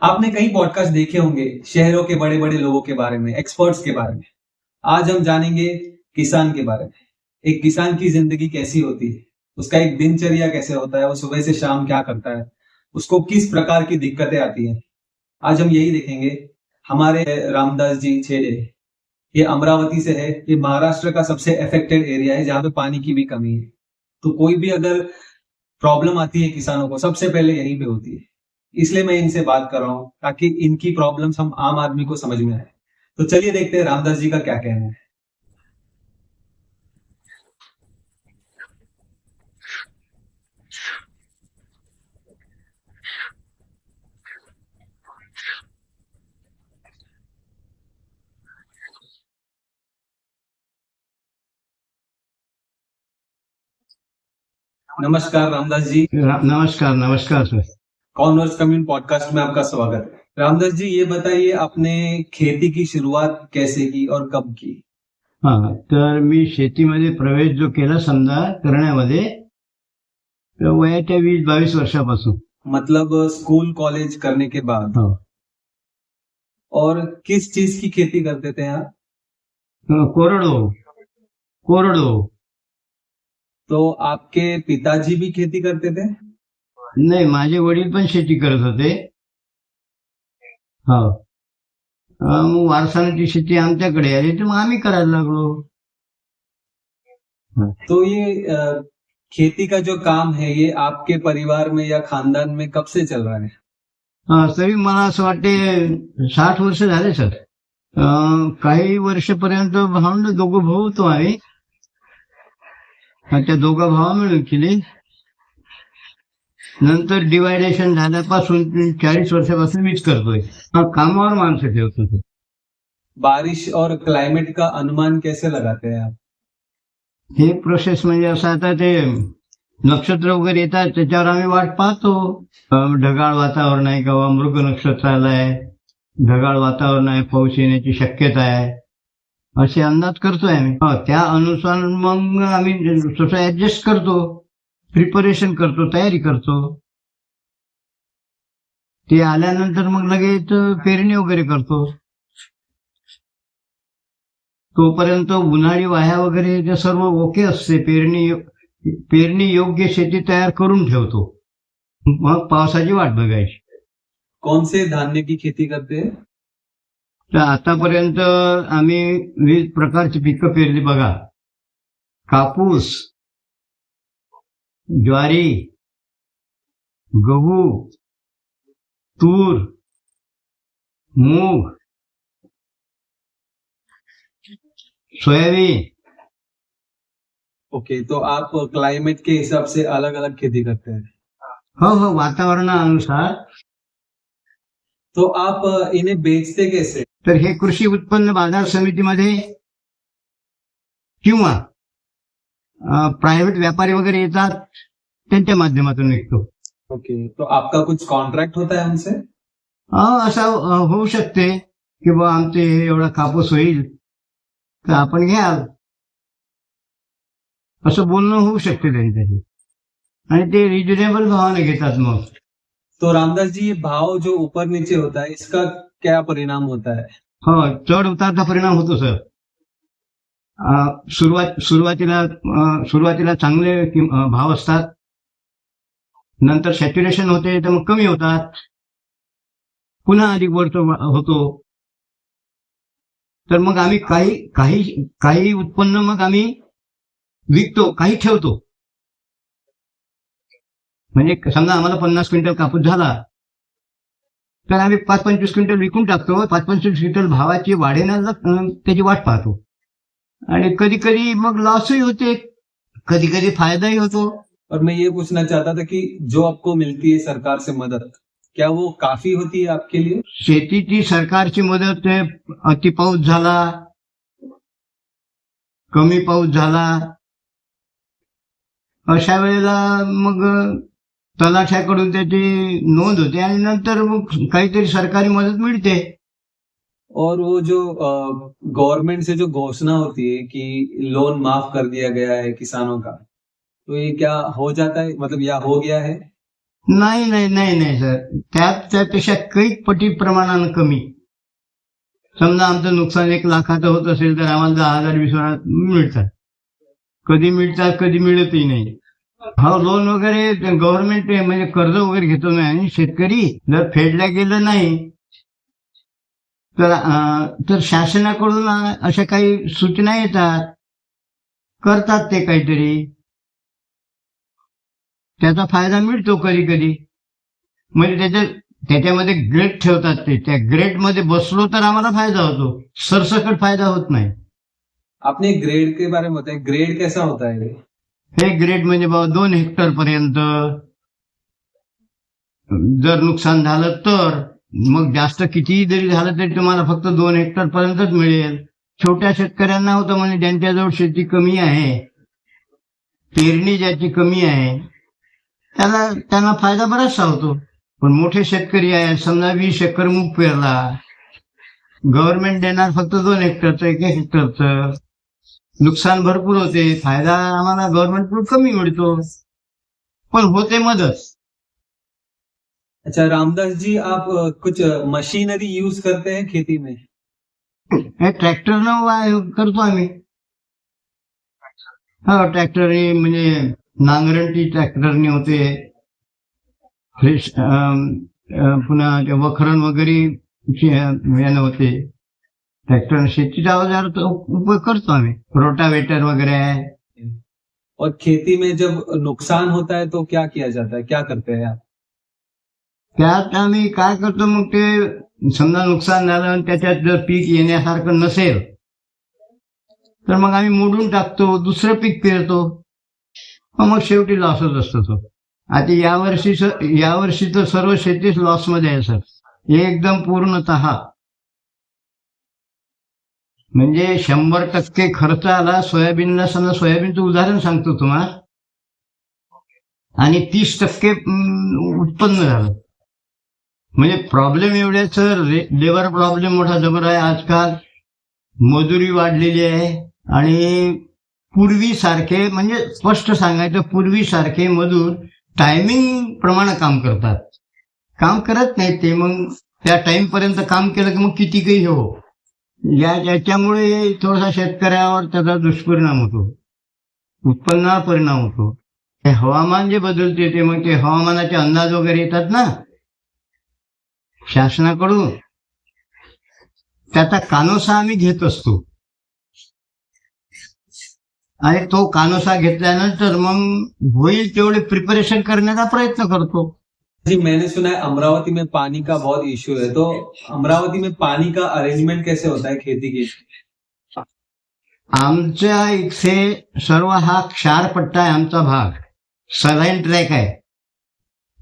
आपने कई पॉडकास्ट देखे होंगे शहरों के बड़े बड़े लोगों के बारे में, एक्सपर्ट्स के बारे में। आज हम जानेंगे किसान के बारे में। एक किसान की जिंदगी कैसी होती है, उसका एक दिनचर्या कैसे होता है, वो सुबह से शाम क्या करता है, उसको किस प्रकार की दिक्कतें आती हैं। आज हम यही देखेंगे। हमारे रामदास जी छेड़े, ये अमरावती से है। ये महाराष्ट्र का सबसे अफेक्टेड एरिया है जहां पे पानी की भी कमी है। तो कोई भी अगर प्रॉब्लम आती है किसानों को, सबसे पहले यहीं पे होती है। इसलिए मैं इनसे बात कर रहा हूं ताकि इनकी प्रॉब्लम्स हम आम आदमी को समझ में आए। तो चलिए देखते हैं रामदास जी का क्या कहना है। नमस्कार रामदास जी। नमस्कार नमस्कार सर। कॉन्वर्स कम्युन पॉडकास्ट में आपका स्वागत है। रामदास जी, ये बताइए आपने खेती की शुरुआत कैसे की और कब की? हा, तर मी शेतीमध्ये प्रवेश जो केला समजा करण्यामध्ये, तर वयाच्या 20-22 वर्षापासून. मतलब स्कूल कॉलेज करने के बाद। हो. और किस चीज की खेती करते थे आप? कोरडवाहू. कोरडवाहू. तो आपके पिताजी भी खेती करते थे? नाही, माझे वडील पण शेती करत होते. हो. मग वारसाने ती शेती आमच्याकडे आली तर मग आम्ही करायला लागलो. तो ये खेती का जो काम है ये आपके परिवार में या खानदान में कब से चल रहा है? तरी मला असं वाटते 60 वर्ष झाले सर. काही वर्षपर्यंत भावंड दोघं भाऊ होतो आम्ही. त्या दोघा भावा मिळून केली. नंतर डिवायडेशन झाल्यापासून 40 वर्षापासून मीच करतोय. कामावर माणसं ठेवतो सर. बारिश और क्लाइमेट का अनुमान कैसे लगाते हैं आप? हे प्रोसेस म्हणजे असं, आता ते नक्षत्र वगैरे येतात त्याच्यावर आम्ही वाट पाहतो. ढगाळ वातावरण आहे किंवा मृग नक्षत्र आलाय, ढगाळ वातावरण आहे, पाऊस येण्याची शक्यता आहे, असे अंदाज करतोय आम्ही. त्या अनुसार मग आम्ही स्वतः ऍडजस्ट करतो, प्रिपरेशन करतो, तयारी करतो. ते आल्यानंतर मग लगेच पेरणी वगैरे करतो. तोपर्यंत उन्हाळी वाह्या वगैरे ते सर्व ओके असते. पेरणी योग्य शेती तयार करून ठेवतो. मग पावसाची वाट बघायची. कौन से धान्य की खेती करते हैं? तर आतापर्यंत आम्ही 20 प्रकारची पिकं पेरली बघा. कापूस, ज्वारी, गहू, तूर, मूग, सोयाबीन. ओके, तो आप क्लाइमेट के हिसाब से अलग अलग खेती करते हैं। हो, वातावरणानुसार. तो आप इन्हें बेचते कैसे? तर हे कृषी उत्पन्न बाजार समितीमध्ये किंवा प्रायव्हेट व्यापारी वगैरे येतात, त्यांच्या माध्यमातून विकतो. ओके, तो आपका कुछ कॉन्ट्रैक्ट होता है उनसे? असं होऊ शकते की बा आमचे हे एवढा कापूस होईल तर आपण घ्याल, असं बोलणं होऊ शकते त्यांच्याशी, आणि ते रिजनेबल भावाने घेतात. मग तो रामदास जी, ये भाव जो ऊपर नीचे होता है इसका क्या परिणाम होता है? हो, चढ उतारचा परिणाम होतो सर. सुरुवातीला चांगले भाव असतात, नंतर सॅच्युरेशन होते तर मग कमी होतात, पुन्हा अधिक होतो. तर मग आम्ही काही उत्पन्न मग आम्ही विकतो, काही ठेवतो. म्हणजे समजा आम्हाला 50 क्विंटल कापूस झाला तर आम्ही 5-25 क्विंटल विकून टाकतो. 5-25 क्विंटल भावाची वाढेना त्याची वाट पाहतो. आणि कधी कधी मग लॉसही होते, कधी कधी फायदाही होतो. और मैं ये पूछना चाहता था कि जो आपको मिलती है सरकार से मदद, क्या वो काफी होती है आपके लिए? शेतीची सरकारची मदत, अति पाऊस झाला, कमी पाऊस झाला, अशा वेळेला मग तलाठ्याकडून त्याची नोंद होते आणि नंतर मग काहीतरी सरकारी मदत मिळते. और वो जो गवर्नमेंट से जो घोषणा होती है कि लोन माफ कर दिया गया है किसानों का, तो ये क्या हो जाता है, मतलब या हो गया है? नाही नाही नाही नाही सर, त्यापेक्षा कैक पटी प्रमाणानं कमी. समजा आमचं नुकसान 1 लाखाचं होत असेल तर आम्हाला 10,000 20,000 मिळतात. कधी मिळतात कधी मिळतही नाही. हो, लोन वगैरे गव्हर्नमेंट म्हणजे कर्ज वगैरे घेतो नाही. आणि शेतकरी जर फेडल्या गेलं नाही तर शासनाकडून अशा काही सूचना येतात, करतात ते काहीतरी, त्याचा फायदा मिळतो कधी कधी. म्हणजे त्याच्यामध्ये ग्रेड ठेवतात, ते त्या ग्रेड मध्ये बसलो तर आम्हाला फायदा होतो, सरसकट फायदा होत नाही. आपने ग्रेड के बारे में बताया, ग्रेड कैसा होता है? हे ग्रेड म्हणजे बाबा 2 हेक्टर पर्यंत जर नुकसान झालं तर मग जास्त कितीही जरी झालं तरी तुम्हाला फक्त 2 हेक्टर पर्यंतच मिळेल. छोट्या शेतकऱ्यांना होतं म्हणजे ज्यांच्याजवळ शेती कमी आहे, पेरणी ज्याची कमी आहे, त्यांना फायदा बराचसा होतो. पण मोठे शेतकरी आहे, समजा 20 एकर मूग पेरला, गव्हर्नमेंट देणार फक्त 2 हेक्टरचं 1 हेक्टरचं, नुकसान भरपूर होते, फायदा आम्हाला गव्हर्नमेंटकडून कमी मिळतो, पण होते मदत. अच्छा रामदास जी, आप कुछ मशीनरी यूज करते हैं खेती में? हे ट्रॅक्टरनं करतो आम्ही. हो, ट्रॅक्टरने म्हणजे नांगरणी ट्रॅक्टरने होते, पुन्हा वखरण वगैरे यानं होते. ट्रॅक्टर शेतीचा अवजार उपयोग करतो आम्ही, रोटावेटर वगैरे आहे. और खेती में जब नुकसान होता है तो क्या किया जाता है, क्या करते हैं आप? त्यात आम्ही काय करतो, मग ते समजा नुकसान झालं आणि त्याच्यात जर पीक येण्यासारखं नसेल तर मग आम्ही मोडून टाकतो, दुसरं पीक पेरतो. मग शेवटी लॉसच असतो तो. आता यावर्षी तर सर्व शेतीच लॉसमध्ये आहे सर, एकदम पूर्णतः. म्हणजे 100% खर्च आला सोयाबीनला. समजा सोयाबीनचं उदाहरण सांगतो तुम्हाला, आणि 30% उत्पन्न झालं. म्हणजे प्रॉब्लेम एवढे सर, लेबर प्रॉब्लेम मोठा जबर आहे आजकाल, मजुरी वाढलेली आहे. आणि पूर्वीसारखे, म्हणजे स्पष्ट सांगायचं, पूर्वीसारखे मजूर टायमिंग प्रमाणे काम करत नाही ते. मग त्या टाइम पर्यंत काम केलं की मग किती काही हो, याच्यामुळे थोडासा शेतकऱ्यावर त्याचा दुष्परिणाम होतो, उत्पन्नावर परिणाम होतो. हे हवामान जे बदलते ते, मग ते हवामानाचे अंदाज वगैरे येतात ना शासनाकडून, त्याचा कानोसा आम्ही घेत असतो. आणि तो कानोसा घेतल्यानंतर मग होईल तेवढे प्रिपरेशन करण्याचा प्रयत्न करतो. जी, मैंने सुना है अमरावती में पानी का बहुत इश्यू है, तो अमरावती में पानी का अरेंजमेंट कैसे होता है खेती के? आमच्या इथे सर्व हा क्षारपट्टा आहे, आमचा भाग सलाईन ट्रॅक आहे.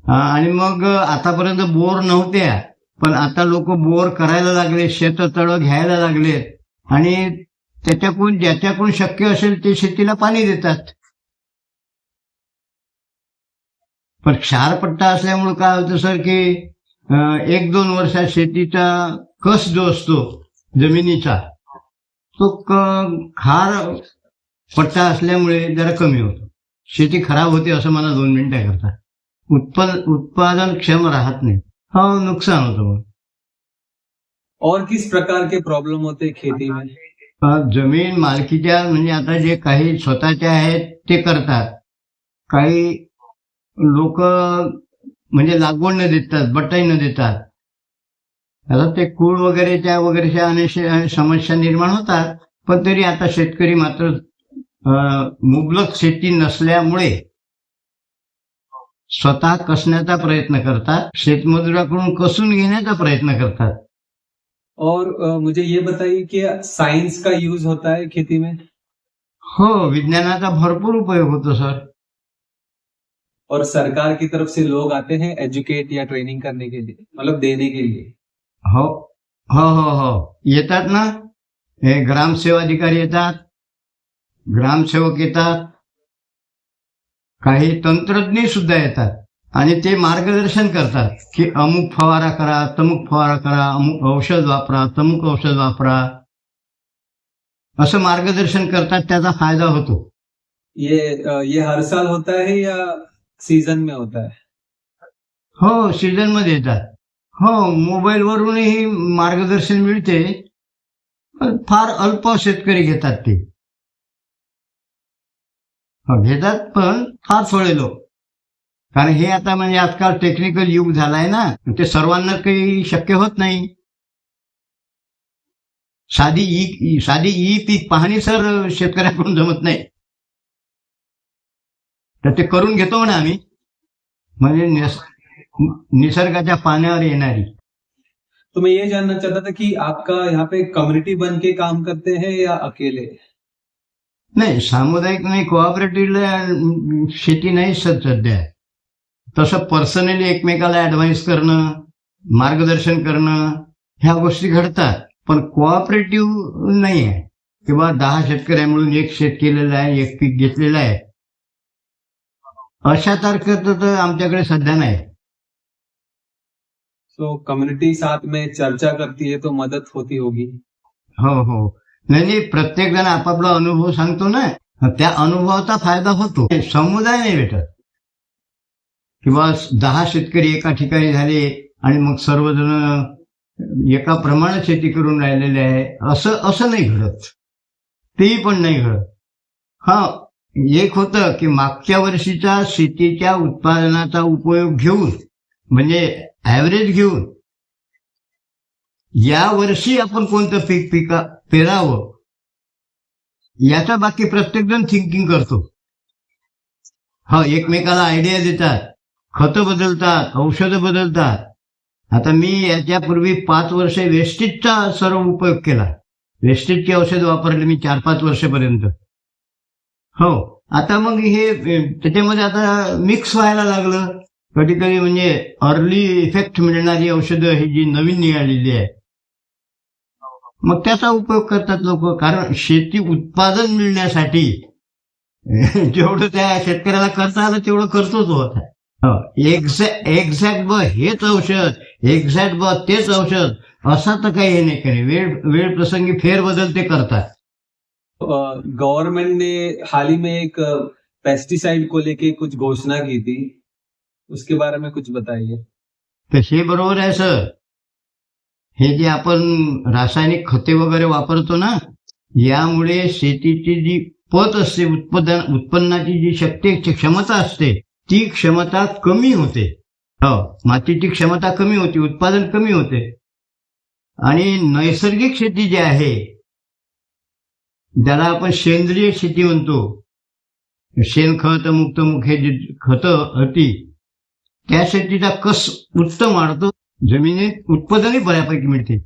आणि मग आतापर्यंत बोर नव्हत्या, पण आता लोक बोर करायला लागले, शेततळं घ्यायला लागलेत, आणि ज्याच्याकडून शक्य असेल ते शेतीला पाणी देतात. पण क्षारपट्टा असल्यामुळे काय होतं सर, की 1-2 वर्षात शेतीचा कस जो असतो जमिनीचा, तो खार पट्टा असल्यामुळे जरा कमी होतो, शेती खराब होते असं मला 2 मिनिटं करता. उत्पादन क्षम राहत नाही, हो, नुकसान होतं. मग और किस प्रकार के प्रॉब्लेम होते हैं खेती में? जमीन मालकीच्या, म्हणजे आता जे काही स्वतःच्या आहेत ते करतात, काही लोक म्हणजे लागवड न देतात, बटाई न देतात. आता ते कूळ वगैरेच्या अनेक समस्या निर्माण होतात. पण तरी आता शेतकरी मात्र मुबलक शेती नसल्यामुळे स्वतः कसण्याचा प्रयत्न करतात, शेतमजुराकडून कसून घेण्याचा प्रयत्न करतात. और मुझे ये बताइए कि साइंस का यूज होता है खेती में? हो, विज्ञानाचा भरपूर उपयोग होतो सर. और सरकार की तरफ से लोग आते हैं एजुकेट या ट्रेनिंग करने के लिए, मतलब देने के लिए? हो हो हो हो, येतात ना. हे ग्रामसेवा अधिकारी येतात, ग्रामसेवक येतात, काही तंत्रज्ञ सुद्धा येतात, आणि ते मार्गदर्शन करतात की अमुक फवारा करा, तमुक फवारा करा, अमुक औषध वापरा, तमुक औषध वापरा, असं मार्गदर्शन करतात. त्याचा फायदा होतो. ये हर साल होता है या सीजन में होता है? हो, सीझन मध्ये येतात. हो, मोबाईल वरूनही मार्गदर्शन मिळते, पण फार अल्प शेतकरी घेतात ते. हो, घेतात पण फार थोडे लोक. कारण हे आता म्हणजे आजकाल टेक्निकल युग झालाय ना, ते सर्वांना काही शक्य होत नाही. साधी ई पीक पाहणी सर शेतकऱ्याकडून जमत नाही. तर ते करून घेतो म्हणा आम्ही, म्हणजे निसर्गाच्या पाण्यावर येणारी. तो मैं ये जानना चाहता था कि आपका यहाँ पे कम्युनिटी बन के काम करते हैं या अकेले? नाही, सामुदायिक नाही, कोऑपरेटिव्ह शेती नाही सध्या. तसं पर्सनली एकमेकाला ऍडवाइस करणं, मार्गदर्शन करणं, ह्या गोष्टी घडतात. पण कोऑपरेटिव्ह नाही आहे किंवा 10 शेतकऱ्या मिळून एक शेत केलेलं आहे, एक पीक घेतलेलं आहे, अशा तारखेचं तर आमच्याकडे सध्या नाही. तो कम्युनिटी साथ में चर्चा करती है तो मदद होती होगी. हो हो, नाही, प्रत्येक जण आपापला अनुभव सांगतो ना, त्या अनुभवाचा फायदा होतो. समुदाय नाही भेटत किंवा 10 शेतकरी एका ठिकाणी झाले आणि मग सर्वजण एका प्रमाणात शेती करून राहिलेले आहे, असं नाही घडत. तेही पण नाही घडत. हा, एक होतं की मागच्या वर्षीचा शेतीच्या उत्पादनाचा उपयोग घेऊन, म्हणजे ऍव्हरेज घेऊन, या वर्षी आपण कोणतं पीक पेरावं याचा बाकी प्रत्येक जण थिंकिंग करतो. हा, एकमेकाला आयडिया देतात, खतं बदलतात, औषधं बदलतात. आता मी याच्यापूर्वी 5 वर्ष वेस्टेजचा सर्व उपयोग केला. वेस्टेजची औषध वापरली मी 4-5 वर्षापर्यंत. हो, आता मग हे त्याच्यामध्ये आता मिक्स व्हायला लागलं. कधी कधी म्हणजे अर्ली इफेक्ट मिळणारी औषधं ही जी नवीन निघालेली आहे, मग त्याचा उपयोग करतात लोक. कारण शेती उत्पादन मिळण्यासाठी जेवढं त्या शेतकऱ्याला करता आलं तेवढं करतो तो आता. एक्झॅक्ट हेच औषध, एक्झॅक्ट तेच औषध, असा तर काही हे नाही करे. वेळ प्रसंगी फेरबदल ते करतात. गवर्नमेंट ने हाल ही में एक पेस्टिसाइड को लेके कुछ घोषणा की थी, उसके बारे में कुछ बताइए. तसे बरोबर आहे सर. हे जे आपण रासायनिक खते वगैरे वापरतो ना, यामुळे शेतीची जी पत असते, उत्पन्नाची जी क्षमता असते, ती क्षमता कमी होते. हो, मातीची क्षमता कमी होती, उत्पादन कमी होते. आणि नैसर्गिक शेती जी आहे, ज्याला आपण सेंद्रिय शेती म्हणतो, शेणखत, मुक्तमुख हे जी खतं होती, त्या शेतीचा कस उत्तम वाढतो, जमिनीत उत्पादनही बऱ्यापैकी मिळते.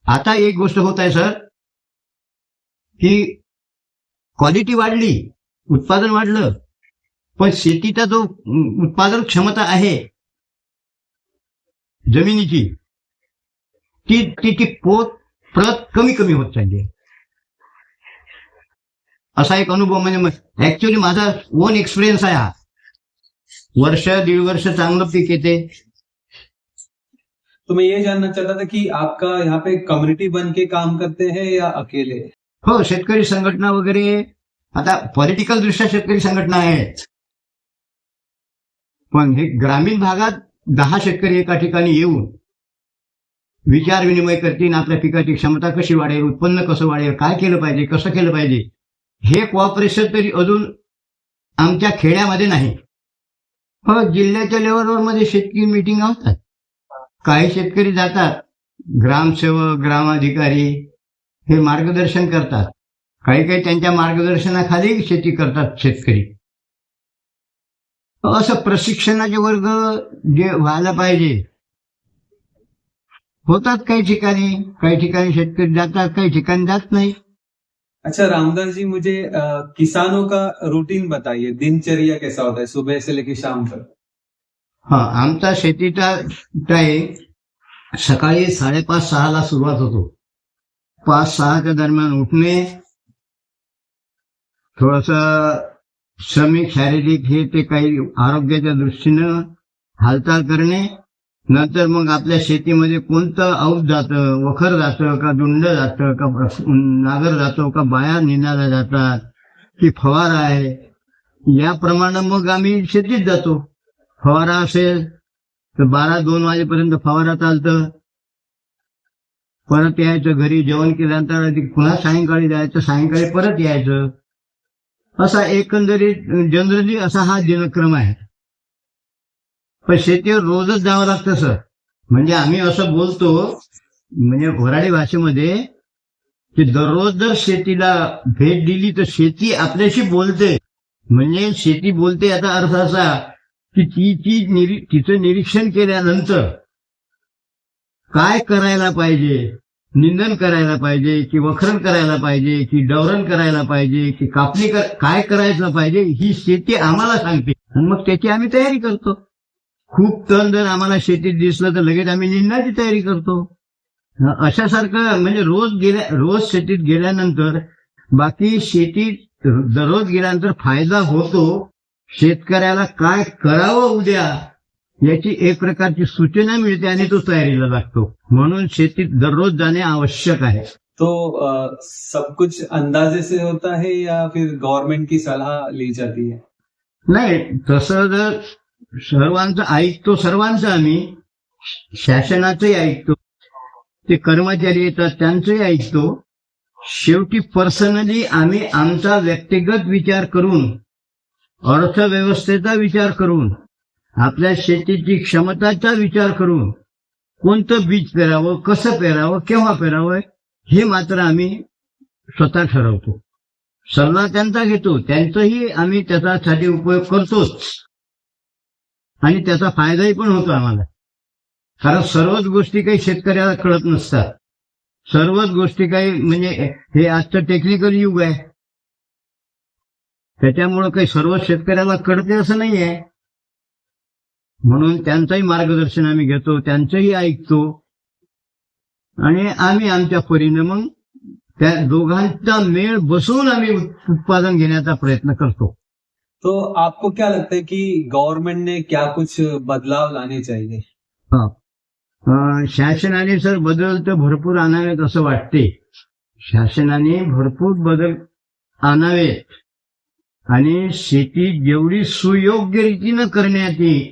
आता एक गोष्ट होत आहे सर, की क्वालिटी वाढली, उत्पादन वाढलं, पण शेतीचा जो उत्पादन क्षमता आहे जमिनीची, ती प्रत कमी कमी होत चालली. असा एक अनुभव, म्हणजे ऍक्च्युअली माझा ओन एक्सपिरियन्स आहे हा. 1-1.5 वर्ष चांगलं पीक येते. तो मैं ये जानना चाहता था कि आपका यहाँ पे कम्युनिटी बन के काम करते हैं या अकेले? हो, शेतकरी संघटना वगैरे, आता पॉलिटिकल दृष्ट्या शेतकरी संघटना आहेत, पण हे ग्रामीण भागात 10 शेतकरी एका ठिकाणी येऊन विचार विनिमय करतील, आपल्या पिकाची क्षमता कशी वाढेल, उत्पन्न कसं वाढेल, काय केलं पाहिजे, कसं केलं पाहिजे, हे कोऑपरेशन तरी अजून आमच्या खेड्यामध्ये नाही. हो, जिल्ह्याच्या लेवलवर मध्ये शेतकरी मीटिंग होतात. काही शेतकरी जातात, ग्रामसेवक, ग्रामाधिकारी हे मार्गदर्शन करतात. काही त्यांच्या मार्गदर्शनाखाली शेती करतात शेतकरी. असं प्रशिक्षणाचे वर्ग जे व्हायला पाहिजे होतात काही ठिकाणी शेतकरी जातात, काही ठिकाणी जात नाही. अच्छा रामदास जी, मुझे किसानों का रूटीन बताइए, दिनचर्या कैसा होता है सुबह से लेकर शाम तक? हा, आमचा शेतीचा टाईम सकाळी 5:30-6 ला सुरुवात होतो. 5-6च्या दरम्यान उठणे, थोडस श्रमिक, शारीरिक हे ते काही आरोग्याच्या दृष्टीनं हालचाल करणे. नंतर मग आपल्या शेतीमध्ये कोणतं औष जातं, वखर जातं का, दुंड जातं का, नागर जातो का, बाया निंदायला जातात की फवारा आहे, याप्रमाणे मग आम्ही शेतीत जातो. फवारा असेल तर 12-2 वाजेपर्यंत फवारा चालतं, परत यायचं घरी, जेवण केल्यानंतर पुन्हा सायंकाळी जायचं, सायंकाळी परत यायचं. असा एकंदरीत जनरली असा हा दिनक्रम आहे. पण शेतीवर रोजच जावं लागतं सर. म्हणजे आम्ही असं बोलतो, म्हणजे वऱ्हाडी भाषेमध्ये, की दररोज जर शेतीला भेट दिली तर शेती आपल्याशी बोलते. म्हणजे शेती बोलते याचा अर्थ असा की तिचं निरीक्षण केल्यानंतर काय करायला पाहिजे, निंदन करायला पाहिजे की वखरण करायला पाहिजे की डवरण करायला पाहिजे की कापणी काय करायचं पाहिजे, ही शेती आम्हाला सांगते आणि मग त्याची आम्ही तयारी करतो. खूप तण जर आम्हाला शेतीत दिसलं तर लगेच आम्ही निंदाची तयारी करतो. अशासारखं म्हणजे रोज शेतीत गेल्यानंतर, बाकी शेतीत दररोज गेल्यानंतर फायदा होतो. शेतकऱ्याला काय करावं उद्या याची एक प्रकारची सूचना मिळते आणि तो तयारीला लागतो. म्हणून शेतीत दररोज जाणे आवश्यक आहे. तो सब कुछ अंदाजे से होता है या फिर गवर्नमेंट की सलाह ली जाती है? नाही, तसं जर सर्वांचं ऐकतो, सर्वांचं आम्ही, शासनाचंही ऐकतो, ते कर्मचारी येतात त्यांचंही ऐकतो. शेवटी पर्सनली आम्ही आमचा व्यक्तिगत विचार करून, अर्थव्यवस्थेचा विचार करून, आपल्या शेतीची क्षमताचा विचार करून कोणतं बीज पेरावं, कसं पेरावं, केव्हा पेरावं हे मात्र आम्ही स्वतः ठरवतो. सल्ला त्यांचा घेतो, त्यांचाही आम्ही त्याच्यासाठी उपयोग करतोच आणि त्याचा फायदाही पण होतो आम्हाला. कारण सर्वच गोष्टी काही शेतकऱ्याला कळत नसतात. सर्वच गोष्टी काही म्हणजे हे आजचं टेक्निकल युग आहे, त्याच्यामुळं काही सर्व शेतकऱ्याला कळते असं नाही आहे. म्हणून त्यांचंही मार्गदर्शन आम्ही घेतो, त्यांचंही ऐकतो आणि आम्ही आमच्या परीने मग त्या दोघांचा मेळ बसवून आम्ही उत्पादन घेण्याचा प्रयत्न करतो. तो आपको क्या लगता है कि गवर्नमेंट ने क्या कुछ बदलाव लाने चाहिए? शासनाने सर बदल तर भरपूर आणावेत असं वाटते. शासनाने भरपूर बदल आणावेत आणि शेती जेवढी सुयोग्य रीतीनं करण्यात येईल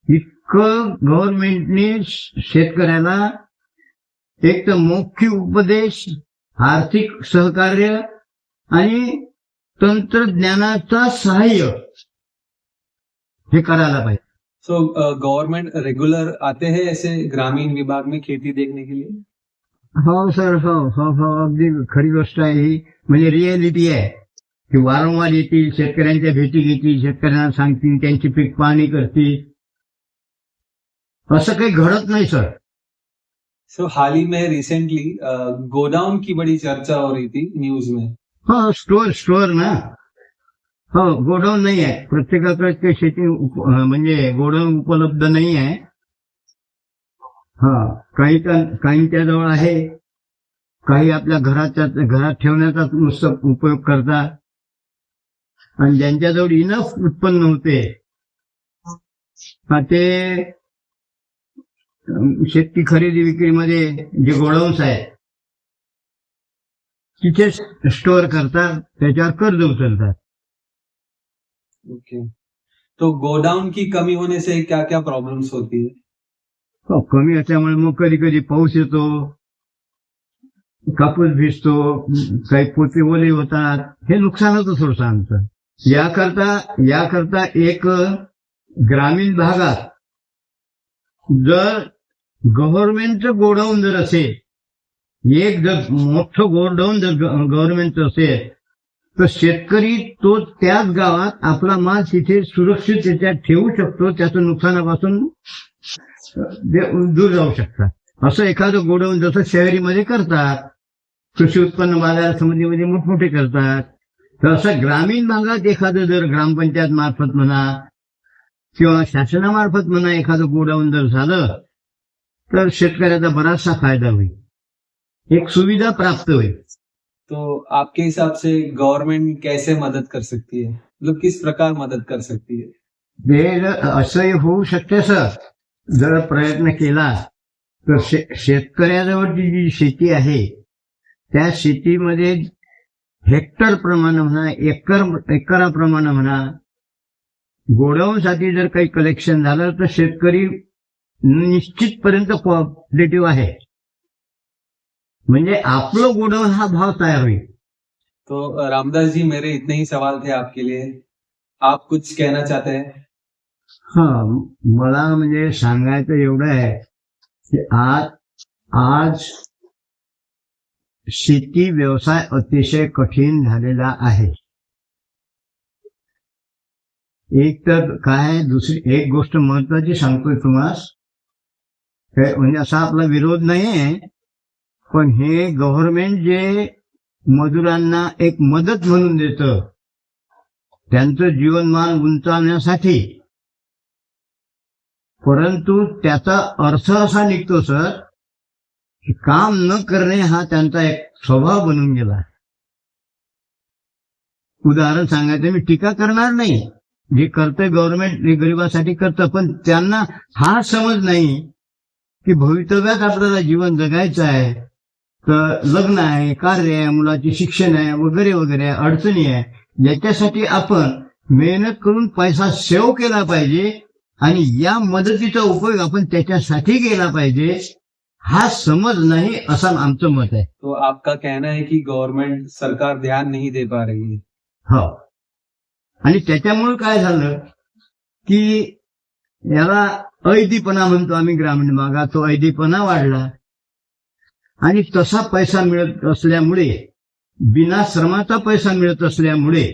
इतकं गव्हर्नमेंटने शेतकऱ्याला एक तर मुख्य उपदेश, आर्थिक सहकार्य आणि तंत्रज्ञानाचा सहाय्य हे करायला पाहिजे. सो गवर्नमेंट रेगुलर आते हैं ऐसे ग्रामीण विभाग में खेती देखने के लिए? हो सर, हो हो हो, अगदी खरी गोष्ट आहे ही. म्हणजे रियालिटी आहे की वारंवार येतील, शेतकऱ्यांच्या भेटी घेतील, शेतकऱ्यांना सांगतील, त्यांची पीक पाहणी करतील. असं काही घडत नाही सर. सो हाल ही में रिसेंटली गोडाउन की बड़ी चर्चा हो रही थी न्यूज में. हो, स्टोअर ना. हो, गोडाऊन नाही आहे प्रत्येकाकडे, काही शेती म्हणजे गोडाऊन उपलब्ध नाही आहे. काहींच्या जवळ आहे, काही आपल्या घरात ठेवण्याचा नुसतं उपयोग करतात आणि ज्यांच्याजवळ इनफ उत्पन्न होते ते शेती खरेदी विक्रीमध्ये जे गोडाऊन्स आहेत तिथे स्टोअर करतात, त्याच्यावर कर्ज उचलतात. ओके. तो गोडाउन की कमी होने से क्या क्या प्रॉब्लम्स होती है? कमी असल्यामुळे मग कधी कधी पाऊस येतो, कापूस भिजतो, काही पोते ओले होतात, हे नुकसानाचं सोर्स आमचं. याकरता एक ग्रामीण भागात जर गव्हर्नमेंटचं गोडाऊन जर असेल, एक जर मोठं गोडाऊन जर गव्हर्नमेंटचं असेल तर शेतकरी तो त्याच गावात आपला माल तिथे सुरक्षितरित्या ठेवू शकतो, त्याचं नुकसानापासून दूर जाऊ शकतात. असं एखादं गोडाऊन जसं शहरीमध्ये करतात, कृषी उत्पन्न बाजार समितीमध्ये मोठमोठे करतात, तर असं ग्रामीण भागात एखादं जर ग्रामपंचायत मार्फत म्हणा किंवा शासनामार्फत म्हणा एखादं गोडाऊन जर झालं तर शेतकऱ्याचा बराचसा फायदा होईल, एक सुविधा प्राप्त होईल. तो आपके हिसाब से गवर्नमेंट कैसे मदद कर सकती है, मतलब किस प्रकार मदद कर सकती है? ते असंही होऊ शकते सर, जर प्रयत्न केला तर शेतकऱ्याजवळची जी शेती आहे त्या शेतीमध्ये हेक्टर प्रमाणे म्हणा, एकराप्रमाणे म्हणा, गोडाऊनसाठी जर काही कलेक्शन झालं तर शेतकरी निश्चितपर्यंत कोऑपरेटिव्ह आहे. म्हणजे आपलं गोडाऊन हा भाव तयार होईल. तो रामदास जी, मेरे इतने ही सवाल थे आपके लिए. आप कुछ कहना चाहते हैं? हा, मला म्हणजे सांगायचं एवढं आहे की आज शेती व्यवसाय अतिशय कठीण झालेला आहे. एक तर काय, दुसरी एक गोष्ट महत्वाची सांगतोय तुम्हाला, म्हणजे असा आपला विरोध नाहीये, पण हे गव्हर्नमेंट जे मजुरांना एक मदत म्हणून देतं त्यांचं जीवनमान उंचावण्यासाठी, परंतु त्याचा अर्थ असा निघतो सर की काम न करणे हा त्यांचा एक स्वभाव बनून गेला. उदाहरण सांगायचं, मी टीका करणार नाही, जे करतंय गव्हर्नमेंट ते गरिबासाठी करतं, पण त्यांना हा समज नाही की भवितव्यात आपल्याला जीवन जगायचं आहे, तर लग्न आहे, कार्य आहे, मुलाचे शिक्षण आहे, वगैरे वगैरे अडचणी आहे, ज्याच्यासाठी आपण मेहनत करून पैसा सेव्ह केला पाहिजे आणि या मदतीचा उपयोग आपण त्याच्यासाठी केला पाहिजे, हा समज नाही असं आमचं मत आहे. तो आपका कहना है कि गवर्नमेंट, सरकार ध्यान नहीं दे पा रही है. हो, आणि त्याच्यामुळे काय झालं की याला ऐदीपणा म्हणतो आम्ही ग्रामीण भागात, तो ऐदीपणा वाढला आणि तसा पैसा मिळत असल्यामुळे, बिना श्रमाचा पैसा मिळत असल्यामुळे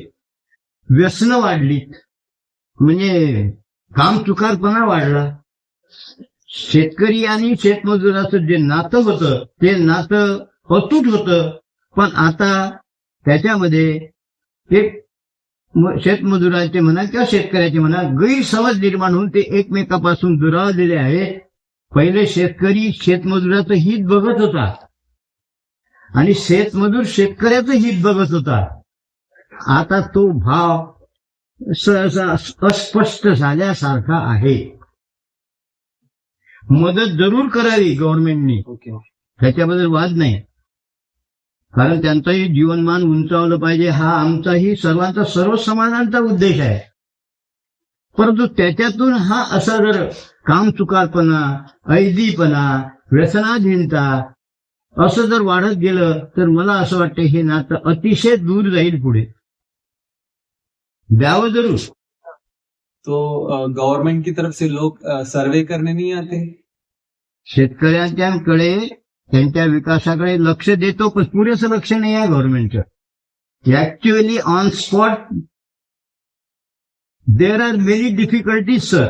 व्यसनं वाढली, म्हणजे कामचुकारपणा वाढला. शेतकरी आणि शेतमजुराचं जे नातं होतं ते नातं अतूट होतं, पण आता त्याच्यामध्ये एक शेतमजुराचे म्हणा किंवा शेतकऱ्याचे म्हणा गैरसमज निर्माण होऊन ते एकमेकापासून दुरावलेले आहेत. पहिले शेतकरी शेतमजुराचं हित बघत होता आणि शेतमजूर शेतकऱ्याचं हित बघत होता. आता तो भाव सहसा अस्पष्ट झाल्यासारखा आहे. मदत जरूर करावी गव्हर्नमेंटनी, ओके. त्याच्याबद्दल वाद नाही, कारण त्यांचंही जीवनमान उंचावलं पाहिजे हा आमचाही सर्वांचा, सर्व समाजांचा उद्देश आहे. परंतु त्याच्यातून हा असा जर कामचुकारपणा, ऐदीपणा, व्यसनाधीनता असं जर वाढत गेलं तर मला असं वाटतं हे नातं अतिशय दूर जाईल पुढे. द्यावं जरूर. तो गवर्नमेंट की तरफ से लोग सर्वे करने नहीं आते? शेतकऱ्यांच्याकडे त्यांच्या विकासाकडे लक्ष देतो, पण पुरेसं लक्ष नाही आहे गव्हर्नमेंटचं. Actually on spot there are many difficulties sir.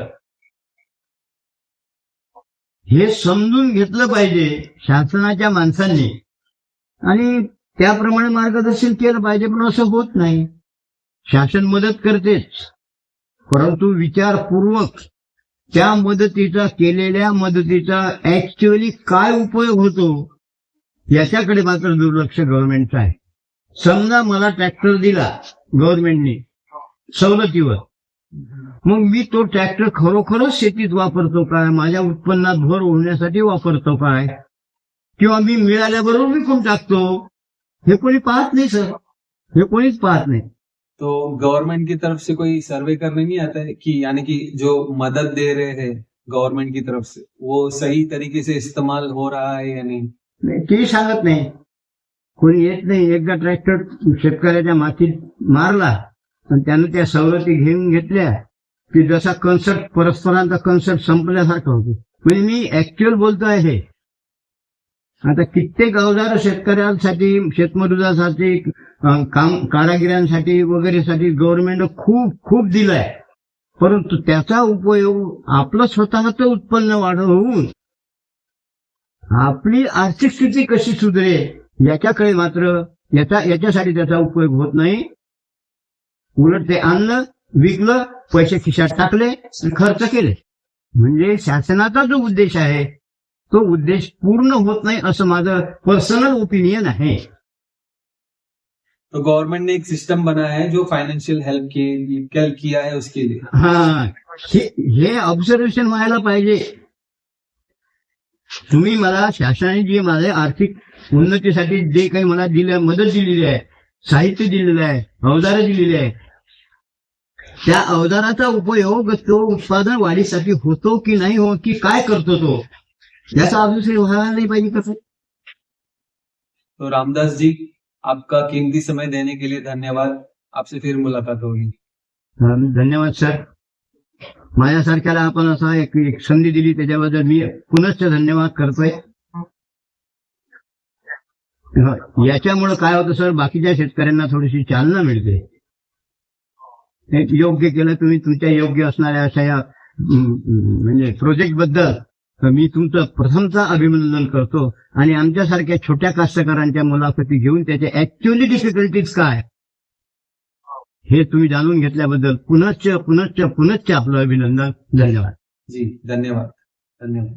हे समजून घेतलं पाहिजे शासनाच्या माणसांनी आणि त्याप्रमाणे मार्गदर्शन केलं पाहिजे, पण असं होत नाही. शासन मदत करतेच, परंतु विचारपूर्वक त्या मदतीचा, केलेल्या मदतीचा ऍक्च्युअली काय उपयोग होतो याच्याकडे मात्र दुर्लक्ष गव्हर्नमेंटचं आहे. समजा मला ट्रॅक्टर दिला गव्हर्नमेंटने सवलतीवर, मग मी तो ट्रॅक्टर खरोखरच शेतीत वापरतो काय, माझ्या उत्पन्नात भर होण्यासाठी वापरतो काय, किंवा मी मिळाल्याबरोबर विकून टाकतो, हे कोणी पाहत नाही सर, हे कोणीच पाहत नाही. तो गवर्नमेंट की तरफ से कोई सर्वे करने नहीं आता है कि यानी कि जो मदद दे रहे हैं गवर्नमेंट की तरफ से वो सही तरीके से इस्तेमाल हो रहा है या नहीं? ते सांगत नाही, कोणी येत नाही. एकदा ट्रॅक्टर शेतकऱ्याच्या मातीत मारला आणि त्यानं त्या सवलती घेऊन घेतल्या की जसा कन्सर्ट, परस्परांचा कन्सर्ट संपल्यासारखं होतं. म्हणजे मी ऍक्च्युअल बोलतोय हे. आता कित्येक अवजार शेतकऱ्यांसाठी, शेतमजुरासाठी, कारागिरांसाठी वगैरेसाठी गव्हर्नमेंट खूप खूप दिलाय, परंतु त्याचा उपयोग आपलं स्वतःचं उत्पन्न वाढवून आपली आर्थिक स्थिती कशी सुधारेल याच्याकडे मात्र याच्यासाठी त्याचा उपयोग होत नाही. उलट ते आणलं, विकलं, पैसे खिशात टाकले, खर्च केले, म्हणजे शासनाचा जो उद्देश आहे तो उद्देश पूर्ण होत नाही असं माझं पर्सनल ओपिनियन आहे. तो गवर्नमेंट ने एक सिस्टम बनाया है जो फाइनेंशियल हेल्प किया है उसके लिए. हा, हे ऑब्झर्वेशन व्हायला पाहिजे. तुम्ही मला, शासनाने जे माझ्या आर्थिक उन्नतीसाठी जे काही मला दिलं, मदत दिलेली आहे, साहित्य दिलेलं आहे, अवजारं दिलेली आहे, त्या अवजाराचा उपयोग तो उत्पादन वाढीसाठी होतो की नाही हो, की काय करतो तो, याचा अभ्यास व्हायला नाही पाहिजे कसं. तो रामदास जी, आपका कीमती समय देने के लिए धन्यवाद. आपसे फिर मुलाकात होगी. धन्यवाद सर. माझ्यासारख्याला आपण असा एक संधी दिली त्याच्याबद्दल मी पुनश्च धन्यवाद करतोय. याच्यामुळे काय होतं सर, बाकीच्या शेतकऱ्यांना थोडीशी चालना मिळते. हे योग्य केलं तुम्ही, तुमच्या योग्य असणाऱ्या अशा या म्हणजे प्रोजेक्ट बद्दल मी तुमचं प्रथमतः अभिनंदन करतो. आणि आमच्यासारख्या छोट्या कास्तकारांच्या मुलाखती घेऊन त्याच्या ऍक्च्युअली डिफिकल्टीज काय हे तुम्ही जाणून घेतल्याबद्दल पुनश्च आपलं अभिनंदन. धन्यवाद. जी, धन्यवाद. धन्यवाद.